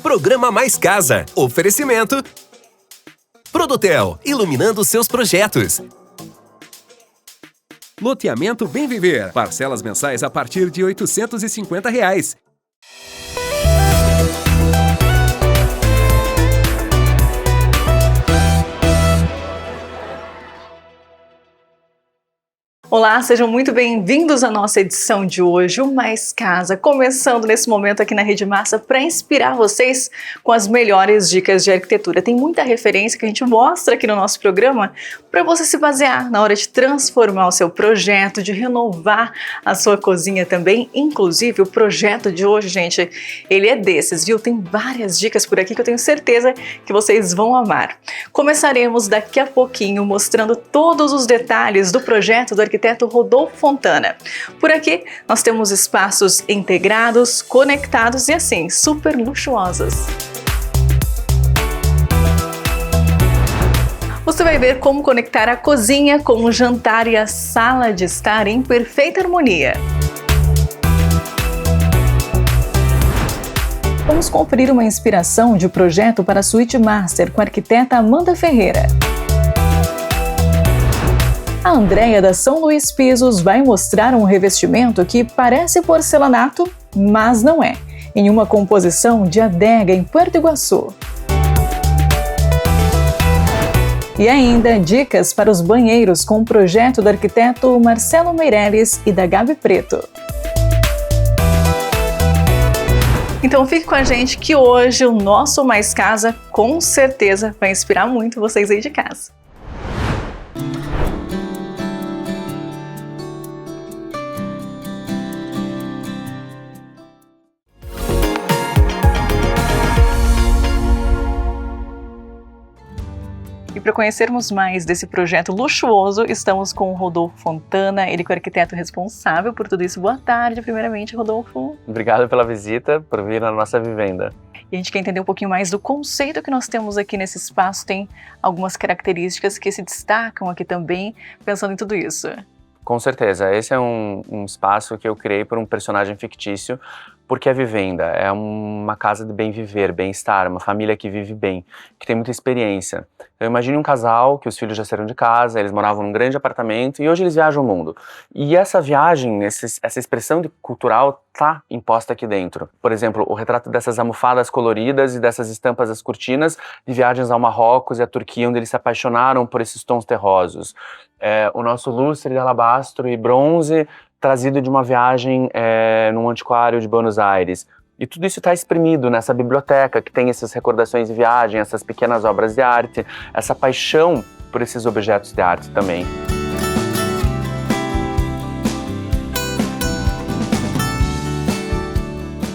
Programa Mais Casa. Oferecimento Produtel, iluminando seus projetos. Loteamento Bem Viver. Parcelas mensais a partir de R$ 850. Olá, sejam muito bem-vindos à nossa edição de hoje, o Mais Casa, começando nesse momento aqui na Rede Massa para inspirar vocês com as melhores dicas de arquitetura. Tem muita referência que a gente mostra aqui no nosso programa para você se basear na hora de transformar o seu projeto, de renovar a sua cozinha também. Inclusive, o projeto de hoje, gente, ele é desses, viu? Tem várias dicas por aqui que eu tenho certeza que vocês vão amar. Começaremos daqui a pouquinho mostrando todos os detalhes do projeto do arquiteto Rodolfo Fontana. Por aqui nós temos espaços integrados, conectados e assim, super luxuosos. Você vai ver como conectar a cozinha com o jantar e a sala de estar em perfeita harmonia. Vamos conferir uma inspiração de projeto para a Suíte Master com a arquiteta Amanda Ferreira. A Andréia da São Luís Pisos vai mostrar um revestimento que parece porcelanato, mas não é, em uma composição de adega em Puerto Iguaçu. E ainda dicas para os banheiros com o projeto do arquiteto Marcelo Meirelles e da Gabi Preto. Então fique com a gente que hoje o nosso Mais Casa com certeza vai inspirar muito vocês aí de casa. E para conhecermos mais desse projeto luxuoso, estamos com o Rodolfo Fontana, ele que é o arquiteto responsável por tudo isso. Boa tarde, primeiramente, Rodolfo. Obrigado pela visita, por vir na nossa vivenda. E a gente quer entender um pouquinho mais do conceito que nós temos aqui nesse espaço. Tem algumas características que se destacam aqui também, pensando em tudo isso. Com certeza, esse é um espaço que eu criei por um personagem fictício, porque é vivenda, é uma casa de bem viver, bem-estar, uma família que vive bem, que tem muita experiência. Eu imagino um casal que os filhos já saíram de casa, eles moravam num grande apartamento e hoje eles viajam o mundo. E essa viagem, essa expressão cultural está imposta aqui dentro. Por exemplo, o retrato dessas almofadas coloridas e dessas estampas das cortinas de viagens ao Marrocos e à Turquia, onde eles se apaixonaram por esses tons terrosos. O nosso lustre de alabastro e bronze trazido de uma viagem num antiquário de Buenos Aires. E tudo isso está exprimido nessa biblioteca que tem essas recordações de viagem, essas pequenas obras de arte, essa paixão por esses objetos de arte também.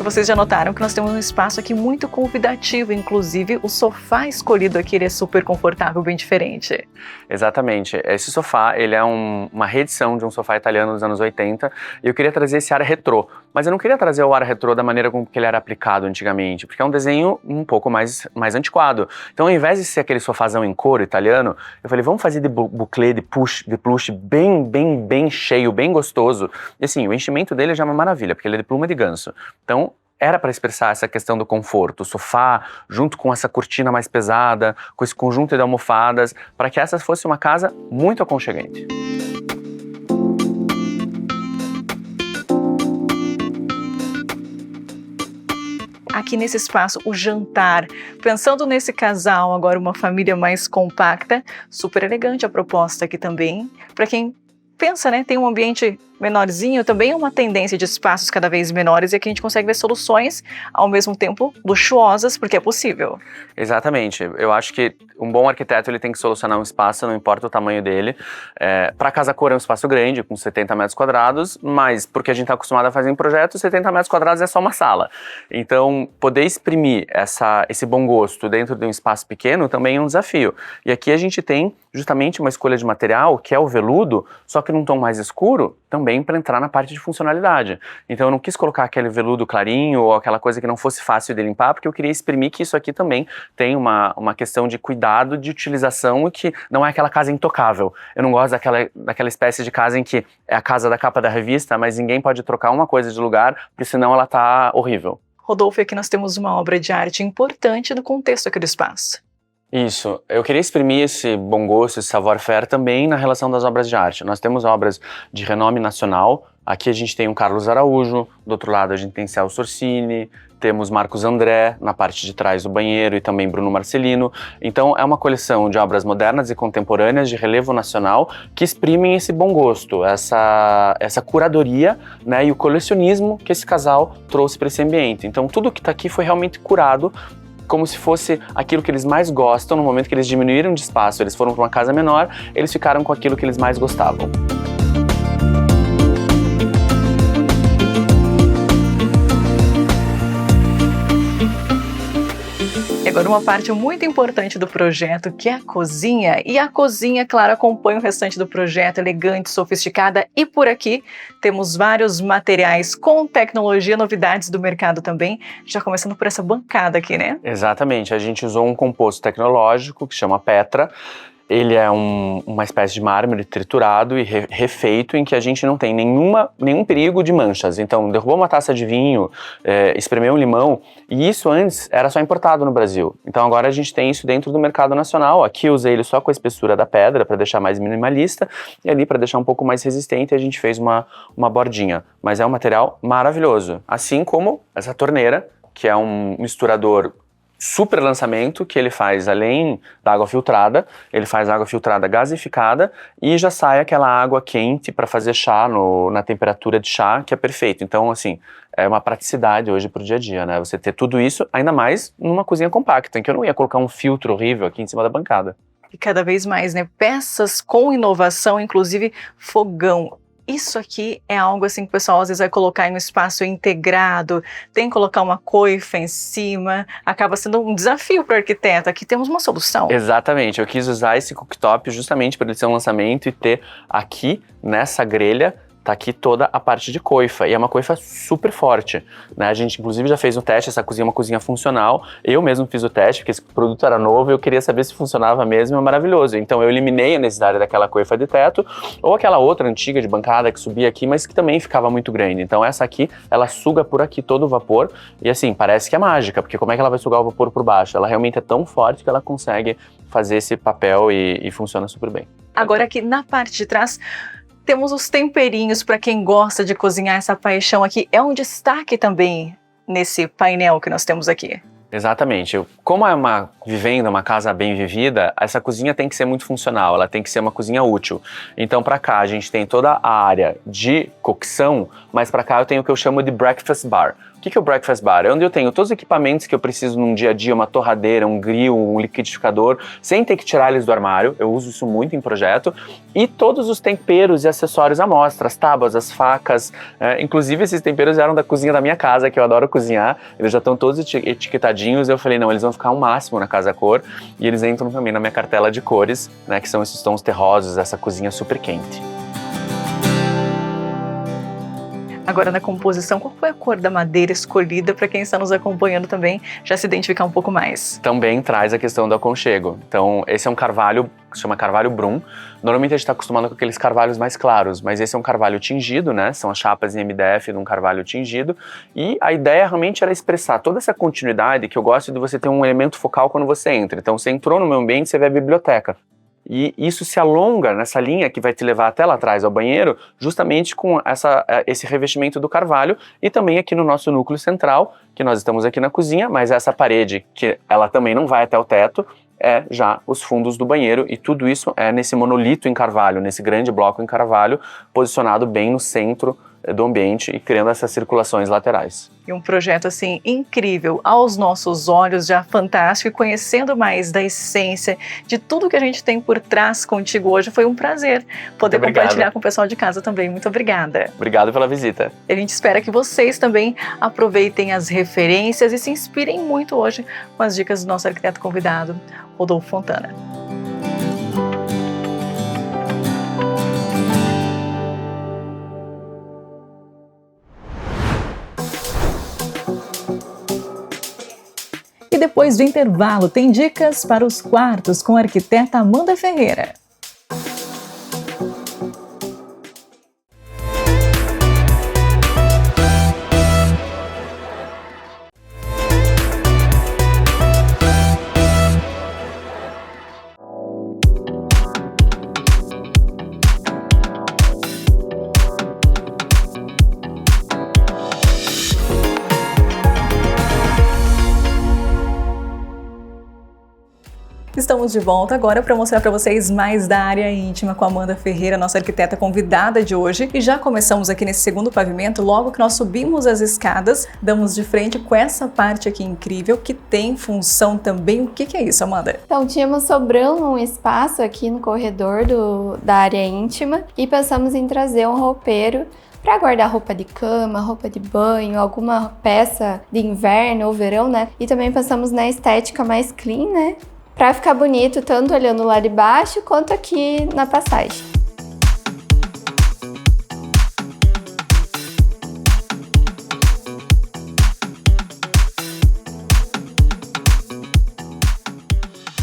Vocês já notaram que nós temos um espaço aqui muito convidativo, inclusive o sofá escolhido aqui ele é super confortável, bem diferente. Exatamente, esse sofá ele é uma reedição de um sofá italiano dos anos 80 e eu queria trazer esse ar retrô, mas eu não queria trazer o ar retrô da maneira como que ele era aplicado antigamente, porque é um desenho um pouco mais antiquado. Então ao invés de ser aquele sofazão em couro italiano, eu falei, vamos fazer de buclé, de plush bem cheio, bem gostoso. E assim, o enchimento dele já é uma maravilha, porque ele é de pluma de ganso. Então era para expressar essa questão do conforto, o sofá, junto com essa cortina mais pesada, com esse conjunto de almofadas, para que essa fosse uma casa muito aconchegante. Aqui nesse espaço, o jantar, pensando nesse casal, agora uma família mais compacta, super elegante a proposta aqui também, para quem pensa, né, tem um ambiente menorzinho, também é uma tendência de espaços cada vez menores e aqui a gente consegue ver soluções ao mesmo tempo luxuosas, porque é possível. Exatamente, eu acho que um bom arquiteto ele tem que solucionar um espaço, não importa o tamanho dele. Para Casa Cor é um espaço grande, com 70 metros quadrados, mas porque a gente está acostumado a fazer em projeto, 70 metros quadrados é só uma sala. Então, poder exprimir esse bom gosto dentro de um espaço pequeno também é um desafio. E aqui a gente tem justamente uma escolha de material, que é o veludo, só que num tom mais escuro, também para entrar na parte de funcionalidade. Então eu não quis colocar aquele veludo clarinho ou aquela coisa que não fosse fácil de limpar, porque eu queria exprimir que isso aqui também tem uma questão de cuidado, de utilização e que não é aquela casa intocável. Eu não gosto daquela espécie de casa em que é a casa da capa da revista, mas ninguém pode trocar uma coisa de lugar, porque senão ela tá horrível. Rodolfo, aqui nós temos uma obra de arte importante no contexto aqui do espaço. Isso, eu queria exprimir esse bom gosto, esse savoir-faire também na relação das obras de arte. Nós temos obras de renome nacional, aqui a gente tem o Carlos Araújo, do outro lado a gente tem Celso Orsini, temos Marcos André na parte de trás do banheiro e também Bruno Marcelino. Então é uma coleção de obras modernas e contemporâneas de relevo nacional que exprimem esse bom gosto, essa curadoria, né, e o colecionismo que esse casal trouxe para esse ambiente. Então tudo que está aqui foi realmente curado como se fosse aquilo que eles mais gostam. No momento que eles diminuíram de espaço, eles foram para uma casa menor, eles ficaram com aquilo que eles mais gostavam. Agora uma parte muito importante do projeto, que é a cozinha. E a cozinha, claro, acompanha o restante do projeto, elegante, sofisticada. E por aqui temos vários materiais com tecnologia, novidades do mercado também. Já começando por essa bancada aqui, né? Exatamente, a gente usou um composto tecnológico que chama Petra. Ele é uma espécie de mármore triturado e refeito, em que a gente não tem nenhum perigo de manchas. Então, derrubou uma taça de vinho, espremeu um limão, e isso antes era só importado no Brasil. Então agora a gente tem isso dentro do mercado nacional. Aqui eu usei ele só com a espessura da pedra para deixar mais minimalista, e ali para deixar um pouco mais resistente a gente fez uma bordinha. Mas é um material maravilhoso. Assim como essa torneira, que é um misturador super lançamento, que ele faz, além da água filtrada, ele faz água filtrada gasificada e já sai aquela água quente para fazer chá na temperatura de chá, que é perfeito. Então, assim, é uma praticidade hoje pro dia a dia, né? Você ter tudo isso, ainda mais numa cozinha compacta, em que eu não ia colocar um filtro horrível aqui em cima da bancada. E cada vez mais, né? Peças com inovação, inclusive fogão. Isso aqui é algo assim que o pessoal às vezes vai colocar em um espaço integrado, tem que colocar uma coifa em cima, acaba sendo um desafio para o arquiteto. Aqui temos uma solução. Exatamente, eu quis usar esse cooktop justamente para ele ser um lançamento e ter aqui nessa grelha, tá aqui toda a parte de coifa, e é uma coifa super forte, né? A gente inclusive já fez um teste, essa cozinha é uma cozinha funcional, eu mesmo fiz o teste, porque esse produto era novo e eu queria saber se funcionava mesmo, é maravilhoso. Então eu eliminei a necessidade daquela coifa de teto, ou aquela outra antiga de bancada que subia aqui, mas que também ficava muito grande. Então essa aqui, ela suga por aqui todo o vapor, e assim, parece que é mágica, porque como é que ela vai sugar o vapor por baixo? Ela realmente é tão forte que ela consegue fazer esse papel e funciona super bem. Agora aqui na parte de trás, temos os temperinhos para quem gosta de cozinhar. Essa paixão aqui é um destaque também nesse painel que nós temos aqui. Exatamente. Como é uma vivenda, uma casa bem vivida, essa cozinha tem que ser muito funcional, ela tem que ser uma cozinha útil. Então para cá a gente tem toda a área de cocção, mas para cá eu tenho o que eu chamo de breakfast bar. O que é o breakfast bar? É onde eu tenho todos os equipamentos que eu preciso num dia a dia, uma torradeira, um grill, um liquidificador, sem ter que tirar eles do armário, eu uso isso muito em projeto, e todos os temperos e acessórios à mostra, as tábuas, as facas, inclusive esses temperos eram da cozinha da minha casa, que eu adoro cozinhar, eles já estão todos etiquetadinhos, eu falei, não, eles vão ficar ao máximo na Casa Cor, e eles entram também na minha cartela de cores, né, que são esses tons terrosos, essa cozinha super quente. Agora na composição, qual foi a cor da madeira escolhida para quem está nos acompanhando também já se identificar um pouco mais? Também traz a questão do aconchego. Então esse é um carvalho que se chama carvalho Brum. Normalmente a gente está acostumado com aqueles carvalhos mais claros, mas esse é um carvalho tingido, né? São as chapas em MDF de um carvalho tingido. E a ideia realmente era expressar toda essa continuidade que eu gosto de você ter um elemento focal quando você entra. Então você entrou no meu ambiente, você vê a biblioteca. E isso se alonga nessa linha que vai te levar até lá atrás ao banheiro, justamente com esse revestimento do carvalho, e também aqui no nosso núcleo central, que nós estamos aqui na cozinha, mas essa parede, que ela também não vai até o teto, é já os fundos do banheiro, e tudo isso é nesse monolito em carvalho, nesse grande bloco em carvalho, posicionado bem no centro do ambiente e criando essas circulações laterais. E um projeto assim incrível aos nossos olhos, já fantástico, e conhecendo mais da essência de tudo que a gente tem por trás contigo hoje, foi um prazer poder compartilhar com o pessoal de casa também. Muito obrigada. Obrigado pela visita. A gente espera que vocês também aproveitem as referências e se inspirem muito hoje com as dicas do nosso arquiteto convidado, Rodolfo Fontana. E depois do intervalo, tem dicas para os quartos com a arquiteta Amanda Ferreira. Estamos de volta agora para mostrar para vocês mais da área íntima com a Amanda Ferreira, nossa arquiteta convidada de hoje. E já começamos aqui nesse segundo pavimento, logo que nós subimos as escadas, damos de frente com essa parte aqui incrível, que tem função também. O que é isso, Amanda? Então, tínhamos sobrando um espaço aqui no corredor da área íntima e pensamos em trazer um roupeiro para guardar roupa de cama, roupa de banho, alguma peça de inverno ou verão, né? E também pensamos na estética mais clean, né? Para ficar bonito, tanto olhando lá de baixo quanto aqui na passagem.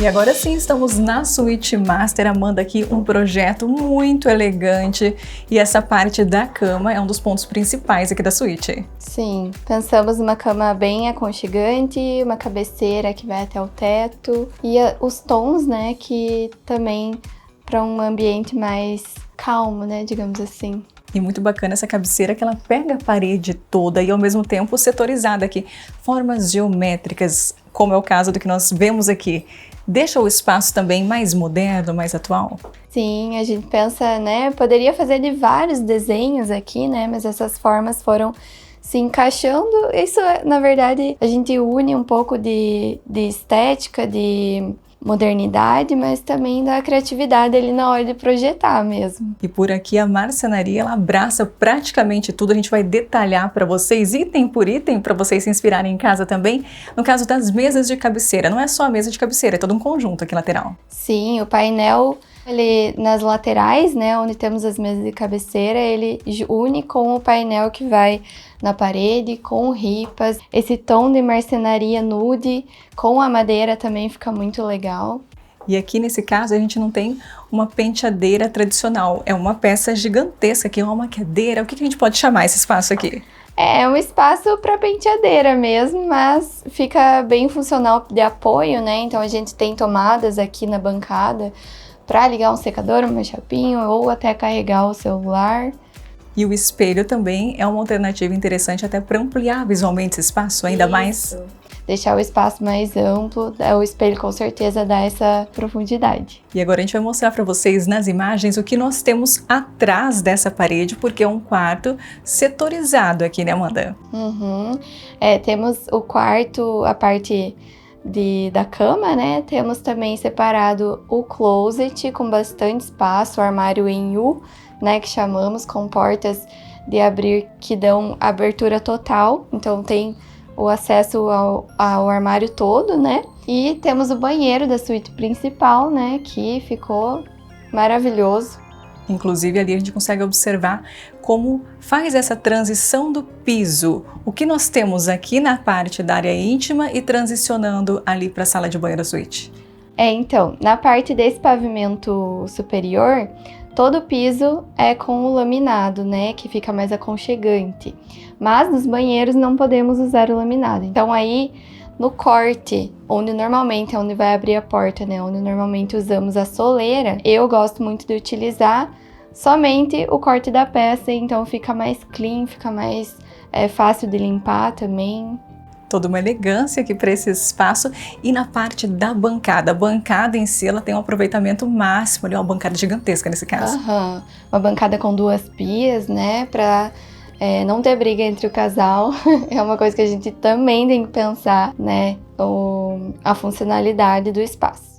E agora sim, estamos na Suíte Master. Amanda, aqui um projeto muito elegante e essa parte da cama é um dos pontos principais aqui da suíte. Sim, pensamos numa cama bem aconchegante, uma cabeceira que vai até o teto e os tons, né, que também para um ambiente mais calmo, né, digamos assim. E muito bacana essa cabeceira que ela pega a parede toda e ao mesmo tempo setorizada aqui. Formas geométricas, como é o caso do que nós vemos aqui. Deixa o espaço também mais moderno, mais atual? Sim, a gente pensa, né, poderia fazer de vários desenhos aqui, né, mas essas formas foram se encaixando. Isso, na verdade, a gente une um pouco de estética, de modernidade, mas também da criatividade ali na hora de projetar mesmo. E por aqui a marcenaria, ela abraça praticamente tudo. A gente vai detalhar para vocês, item por item, para vocês se inspirarem em casa também. No caso das mesas de cabeceira, não é só a mesa de cabeceira, é todo um conjunto aqui lateral. Sim, o painel, ele nas laterais, né, onde temos as mesas de cabeceira, ele une com o painel que vai na parede, com ripas. Esse tom de marcenaria nude com a madeira também fica muito legal. E aqui nesse caso a gente não tem uma penteadeira tradicional, é uma peça gigantesca aqui, uma maquiadeira. O que a gente pode chamar esse espaço aqui? É um espaço para penteadeira mesmo, mas fica bem funcional de apoio, né? Então a gente tem tomadas aqui na bancada para ligar um secador, um chapinho ou até carregar o celular. E o espelho também é uma alternativa interessante até para ampliar visualmente esse espaço ainda mais. Deixar o espaço mais amplo, o espelho com certeza dá essa profundidade. E agora a gente vai mostrar para vocês nas imagens o que nós temos atrás dessa parede, porque é um quarto setorizado aqui, né, Amanda? Uhum. Temos o quarto, a parte da cama, né? Temos também separado o closet com bastante espaço, o armário em U, né, que chamamos, com portas de abrir que dão abertura total. Então tem o acesso ao armário todo, né? E temos o banheiro da suíte principal, né, que ficou maravilhoso. Inclusive ali a gente consegue observar como faz essa transição do piso. O que nós temos aqui na parte da área íntima e transicionando ali para a sala de banho da suíte. Então, na parte desse pavimento superior, todo o piso é com o laminado, né, que fica mais aconchegante. Mas nos banheiros não podemos usar o laminado. Então aí, no corte, onde normalmente é onde vai abrir a porta, né, onde normalmente usamos a soleira, eu gosto muito de utilizar somente o corte da peça, então fica mais clean, fica mais fácil de limpar também. Toda uma elegância aqui para esse espaço. E na parte da bancada, a bancada em si, ela tem um aproveitamento máximo, ali, uma bancada gigantesca nesse caso. Uhum. Uma bancada com 2 pias, né, para não ter briga entre o casal. É uma coisa que a gente também tem que pensar, né, a funcionalidade do espaço.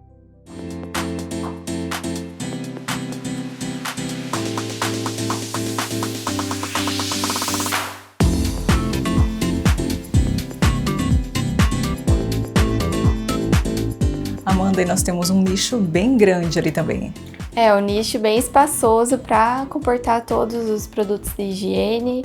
Amanda, e nós temos um nicho bem grande ali também. Um nicho bem espaçoso para comportar todos os produtos de higiene,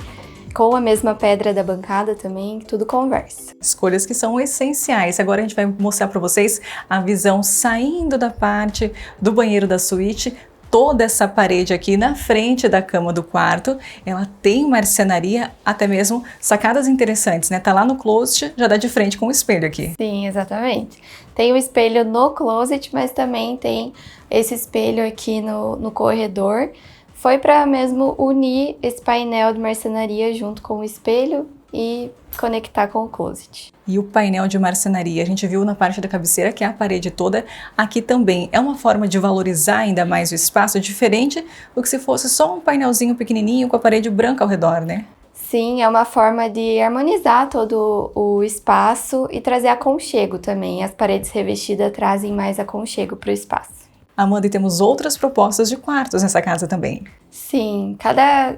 com a mesma pedra da bancada também, tudo conversa. Escolhas que são essenciais. Agora a gente vai mostrar para vocês a visão saindo da parte do banheiro da suíte. Toda essa parede aqui na frente da cama do quarto, ela tem marcenaria, até mesmo sacadas interessantes, né? Tá lá no closet, já dá de frente com o espelho aqui. Sim, exatamente. Tem o espelho no closet, mas também tem esse espelho aqui no corredor. Foi para mesmo unir esse painel de marcenaria junto com o espelho e conectar com o closet. E o painel de marcenaria, a gente viu na parte da cabeceira que é a parede toda, aqui também é uma forma de valorizar ainda mais o espaço, diferente do que se fosse só um painelzinho pequenininho com a parede branca ao redor, né? Sim, é uma forma de harmonizar todo o espaço e trazer aconchego também. As paredes revestidas trazem mais aconchego para o espaço. Amanda, e temos outras propostas de quartos nessa casa também. Sim, cada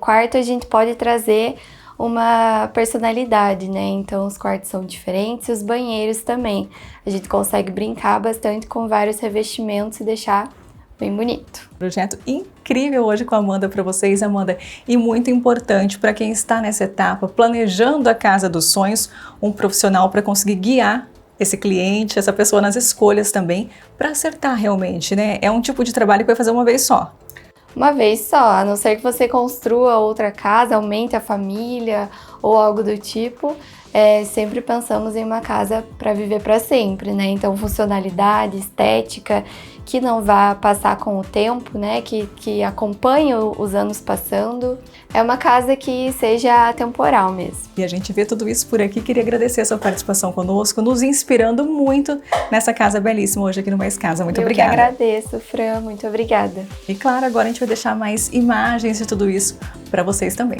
quarto a gente pode trazer uma personalidade, né? Então os quartos são diferentes e os banheiros também. A gente consegue brincar bastante com vários revestimentos e deixar bem bonito. Projeto incrível hoje com a Amanda para vocês, Amanda. E muito importante para quem está nessa etapa, planejando a casa dos sonhos, um profissional para conseguir guiar esse cliente, essa pessoa nas escolhas também, para acertar realmente, né? É um tipo de trabalho que vai fazer uma vez só. Uma vez só, a não ser que você construa outra casa, aumente a família ou algo do tipo, sempre pensamos em uma casa para viver para sempre, né? Então, funcionalidade, estética, que não vá passar com o tempo, né? Que acompanhe os anos passando. É uma casa que seja temporal mesmo. E a gente vê tudo isso por aqui. Queria agradecer a sua participação conosco, nos inspirando muito nessa casa belíssima hoje aqui no Mais Casa. Muito obrigada. Eu que agradeço, Fran. Muito obrigada. E claro, agora a gente vai deixar mais imagens de tudo isso para vocês também.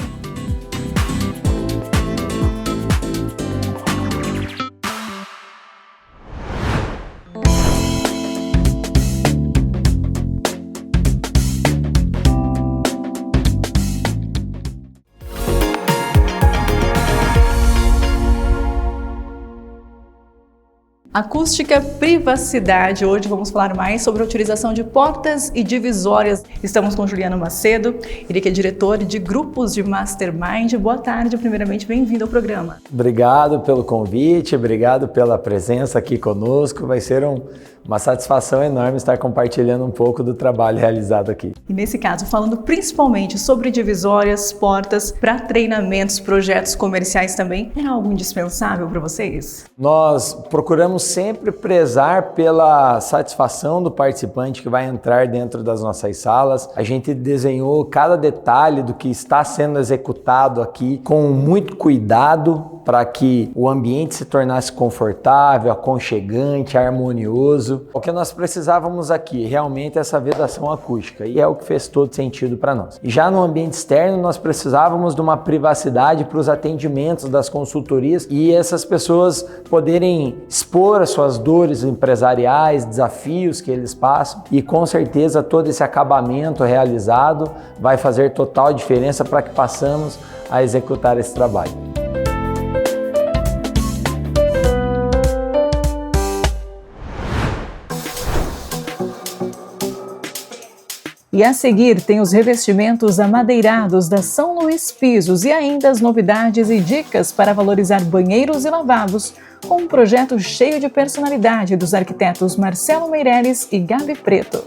Acústica, privacidade. Hoje vamos falar mais sobre a utilização de portas e divisórias. Estamos com Juliano Macedo, ele que é diretor de grupos de Mastermind. Boa tarde, primeiramente, bem-vindo ao programa. Obrigado pelo convite, obrigado pela presença aqui conosco. Vai ser uma satisfação enorme estar compartilhando um pouco do trabalho realizado aqui. E nesse caso, falando principalmente sobre divisórias, portas, para treinamentos, projetos comerciais também, é algo indispensável para vocês? Nós procuramos sempre prezar pela satisfação do participante que vai entrar dentro das nossas salas. A gente desenhou cada detalhe do que está sendo executado aqui com muito cuidado para que o ambiente se tornasse confortável, aconchegante, harmonioso. O que nós precisávamos aqui realmente é essa vedação acústica e é o que fez todo sentido para nós. E já no ambiente externo nós precisávamos de uma privacidade para os atendimentos das consultorias e essas pessoas poderem expor as suas dores empresariais, desafios que eles passam e com certeza todo esse acabamento realizado vai fazer total diferença para que passamos a executar esse trabalho. E a seguir tem os revestimentos amadeirados da São Luís Pisos e ainda as novidades e dicas para valorizar banheiros e lavabos, com um projeto cheio de personalidade dos arquitetos Marcelo Meireles e Gabi Preto.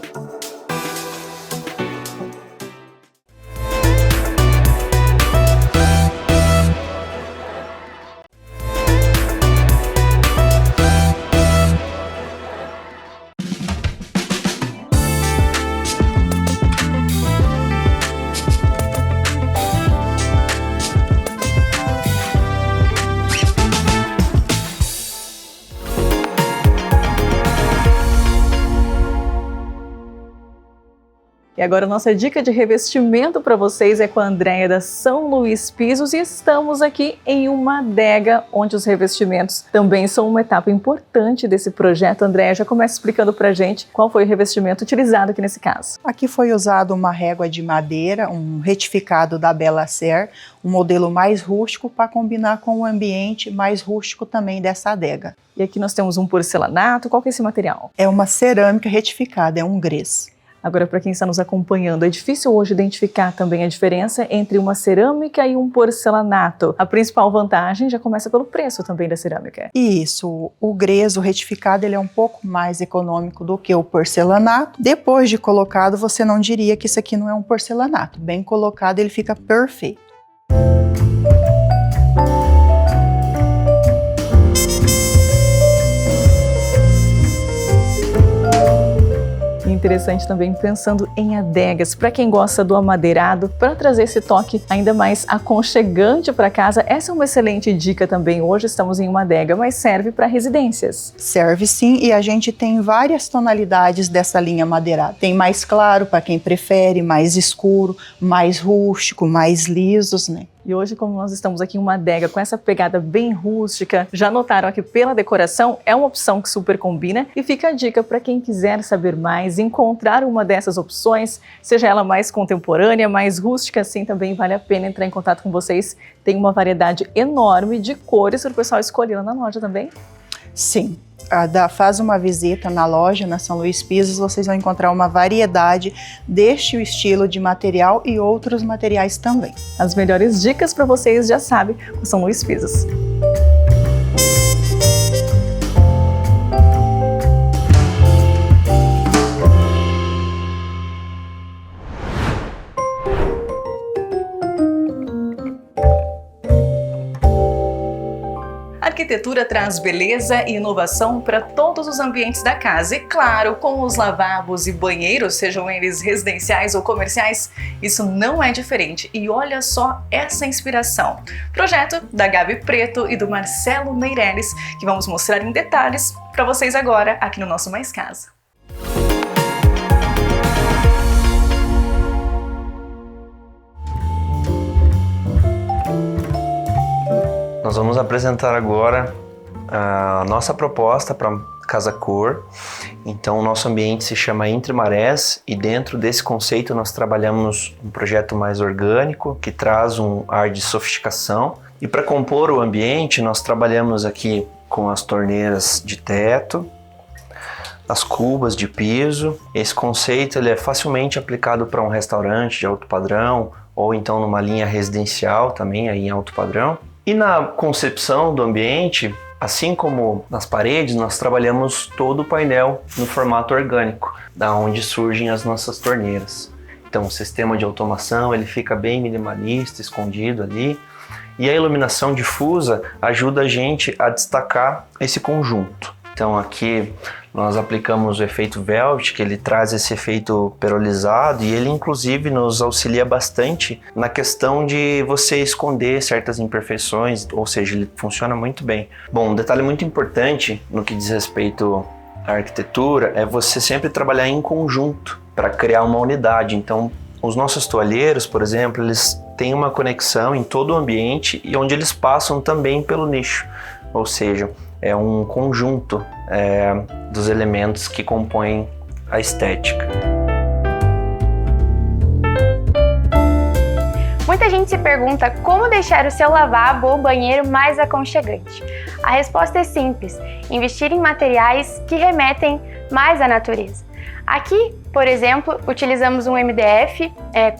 E agora a nossa dica de revestimento para vocês é com a Andréia da São Luís Pisos e estamos aqui em uma adega onde os revestimentos também são uma etapa importante desse projeto. Andréia, já começa explicando para a gente qual foi o revestimento utilizado aqui nesse caso. Aqui foi usado uma régua de madeira, um retificado da Bela Ser, um modelo mais rústico para combinar com o ambiente mais rústico também dessa adega. E aqui nós temos um porcelanato. Qual que é esse material? É uma cerâmica retificada, é um grès. Agora, para quem está nos acompanhando, é difícil hoje identificar também a diferença entre uma cerâmica e um porcelanato. A principal vantagem já começa pelo preço também da cerâmica. Isso, o grès, o retificado, ele é um pouco mais econômico do que o porcelanato. Depois de colocado, você não diria que isso aqui não é um porcelanato. Bem colocado, ele fica perfeito. interessante também pensando em adegas. Para quem gosta do amadeirado, para trazer esse toque ainda mais aconchegante para casa, essa é uma excelente dica também. Hoje estamos em uma adega, mas serve para residências. Serve sim, e a gente tem várias tonalidades dessa linha madeirada. Tem mais claro para quem prefere, mais escuro, mais rústico, mais lisos, né? E hoje, como nós estamos aqui em uma adega com essa pegada bem rústica, já notaram aqui pela decoração, é uma opção que super combina. E fica a dica para quem quiser saber mais, encontrar uma dessas opções, seja ela mais contemporânea, mais rústica, assim também vale a pena entrar em contato com vocês. Tem uma variedade enorme de cores para o pessoal escolher lá na loja também. Sim. Faz uma visita na loja, na São Luís Pisos, vocês vão encontrar uma variedade deste estilo de material e outros materiais também. As melhores dicas para vocês já sabem com São Luís Pisos. A arquitetura traz beleza e inovação para todos os ambientes da casa. E claro, com os lavabos e banheiros, sejam eles residenciais ou comerciais, isso não é diferente. E olha só essa inspiração. Projeto da Gabi Preto e do Marcelo Meirelles, que vamos mostrar em detalhes para vocês agora aqui no nosso Mais Casa. Nós vamos apresentar agora a nossa proposta para Casa Cor. Então, o nosso ambiente se chama Entre Marés e dentro desse conceito nós trabalhamos um projeto mais orgânico que traz um ar de sofisticação. E para compor o ambiente, nós trabalhamos aqui com as torneiras de teto, as cubas de piso. Esse conceito ele é facilmente aplicado para um restaurante de alto padrão ou então numa linha residencial também aí em alto padrão. E na concepção do ambiente, assim como nas paredes, nós trabalhamos todo o painel no formato orgânico, da onde surgem as nossas torneiras. Então o sistema de automação ele fica bem minimalista, escondido ali, e a iluminação difusa ajuda a gente a destacar esse conjunto. Então aqui nós aplicamos o efeito Velvet, que ele traz esse efeito perolizado e ele inclusive nos auxilia bastante na questão de você esconder certas imperfeições, ou seja, ele funciona muito bem. Bom, um detalhe muito importante no que diz respeito à arquitetura é você sempre trabalhar em conjunto para criar uma unidade. Então, os nossos toalheiros, por exemplo, eles têm uma conexão em todo o ambiente e onde eles passam também pelo nicho, ou seja, é um conjunto dos elementos que compõem a estética. Muita gente se pergunta como deixar o seu lavabo ou banheiro mais aconchegante. A resposta é simples: investir em materiais que remetem mais à natureza. Aqui, por exemplo, utilizamos um MDF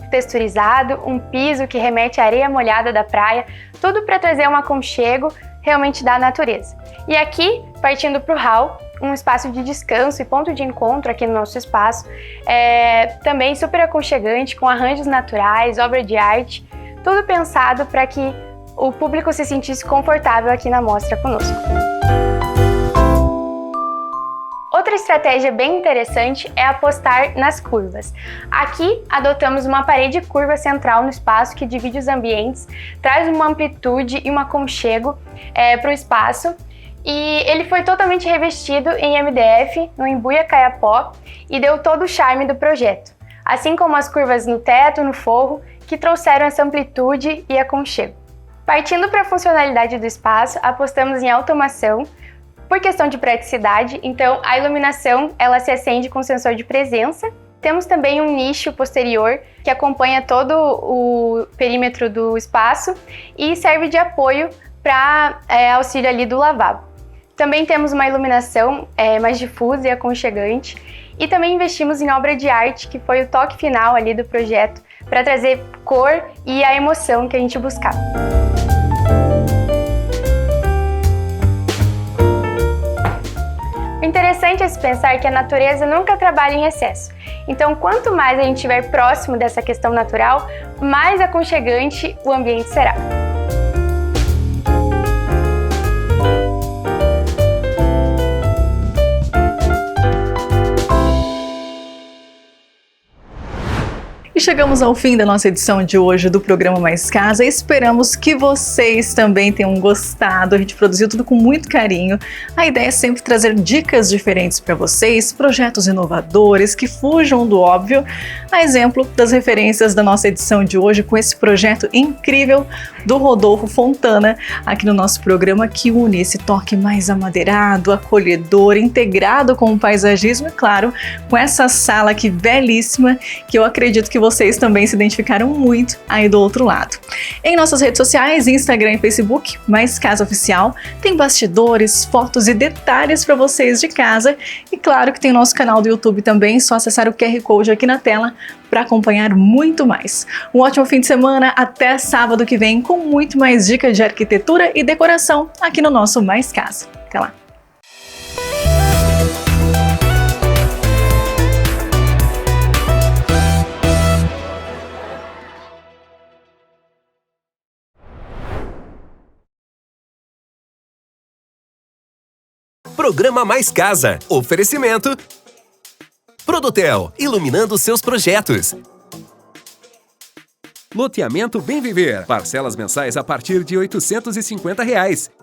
texturizado, um piso que remete à areia molhada da praia, tudo para trazer um aconchego realmente da natureza. E aqui, partindo para o hall, um espaço de descanso e ponto de encontro aqui no nosso espaço, também super aconchegante, com arranjos naturais, obra de arte, tudo pensado para que o público se sentisse confortável aqui na mostra conosco. Outra estratégia bem interessante é apostar nas curvas. Aqui adotamos uma parede curva central no espaço que divide os ambientes, traz uma amplitude e um aconchego para o espaço, e ele foi totalmente revestido em MDF, no embuia caiapó, e deu todo o charme do projeto, assim como as curvas no teto, no forro, que trouxeram essa amplitude e aconchego. Partindo para a funcionalidade do espaço, apostamos em automação, por questão de praticidade. Então a iluminação ela se acende com sensor de presença. Temos também um nicho posterior que acompanha todo o perímetro do espaço e serve de apoio para auxílio ali do lavabo. Também temos uma iluminação mais difusa e aconchegante, e também investimos em obra de arte, que foi o toque final ali do projeto, para trazer cor e a emoção que a gente buscava. O interessante é se pensar que a natureza nunca trabalha em excesso. Então, quanto mais a gente estiver próximo dessa questão natural, mais aconchegante o ambiente será. chegamos ao fim da nossa edição de hoje do programa Mais Casa. Esperamos que vocês também tenham gostado. A gente produziu tudo com muito carinho. A ideia é sempre trazer dicas diferentes para vocês, projetos inovadores que fujam do óbvio. A exemplo das referências da nossa edição de hoje com esse projeto incrível do Rodolfo Fontana aqui no nosso programa, que une esse toque mais amadeirado, acolhedor, integrado com o paisagismo e, claro, com essa sala aqui belíssima, que eu acredito que vocês também se identificaram muito aí do outro lado. Em nossas redes sociais, Instagram e Facebook, Mais Casa Oficial, tem bastidores, fotos e detalhes para vocês de casa. E claro que tem o nosso canal do YouTube também, só acessar o QR Code aqui na tela para acompanhar muito mais. Um ótimo fim de semana, até sábado que vem com muito mais dicas de arquitetura e decoração aqui no nosso Mais Casa. Até lá! Programa Mais Casa. Oferecimento Produtel, iluminando seus projetos. Loteamento Bem Viver. Parcelas mensais a partir de R$ 850.